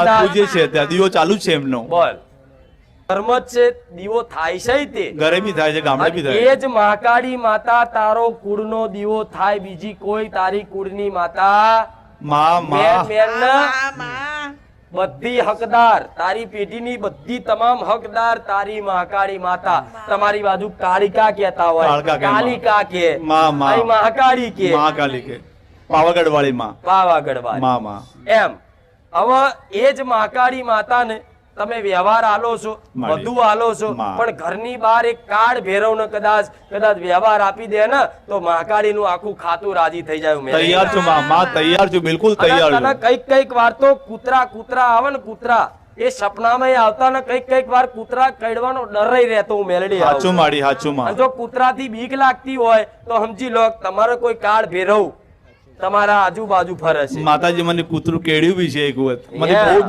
પૂજે છે ત્યાં દીવો ચાલુ જ છે એમનો. બોલ ધર્મ જ છે દીવો થાય છે તે ઘરે બી થાય છે, ગામડે બી થાય. એ જ મહાકાળી માતા તારો કુળનો દીવો થાય, બીજી કોઈ તારી કુળની માતા માં માં બધી હકદાર, તારી પેઢીની બધી તમામ હકદાર તારી મહાકાળી માતા. તમારી બાજુ કાળિકા કહેતા હોય, કાળકા કે માં. કાલિકા કે માં માં અહીં મહાકાળી કે મહાકાલી કે પાવાગઢ વાળી માં પાવાગઢ વાળી. માં માં એમ હવે એ જ મહાકાળી માતાને તમે વ્યવહાર આલો છો, મારી. બધું આલો છો, માં. પણ ઘરની બહાર એક કાળ ભેરવને કદાચ વ્યવહાર આપી દે ને તો મહાકાળીનું આખું ખાતું રાજી થઈ જાય. મેં તૈયાર છું માં તૈયાર છું, બિલકુલ તૈયાર તને છું. કઈક વાર તો કૂતરા આવે ને, કૂતરા એ સપનામાં આવતા ને કઈક વાર કૂતરા કડવાનો ડર રહેતો. હું મેલડી આવું હાચું માડી હાચું માં. અને જો કૂતરાથી બીક લાગતી હોય તો સમજી લો કે તમારો કોઈ કાળ ભેરવ તમારા આજુબાજુ ફરે છે. માતાજી મને કૂતરું કેળ્યું બી છે એક વખત, મને Yeah. બહુ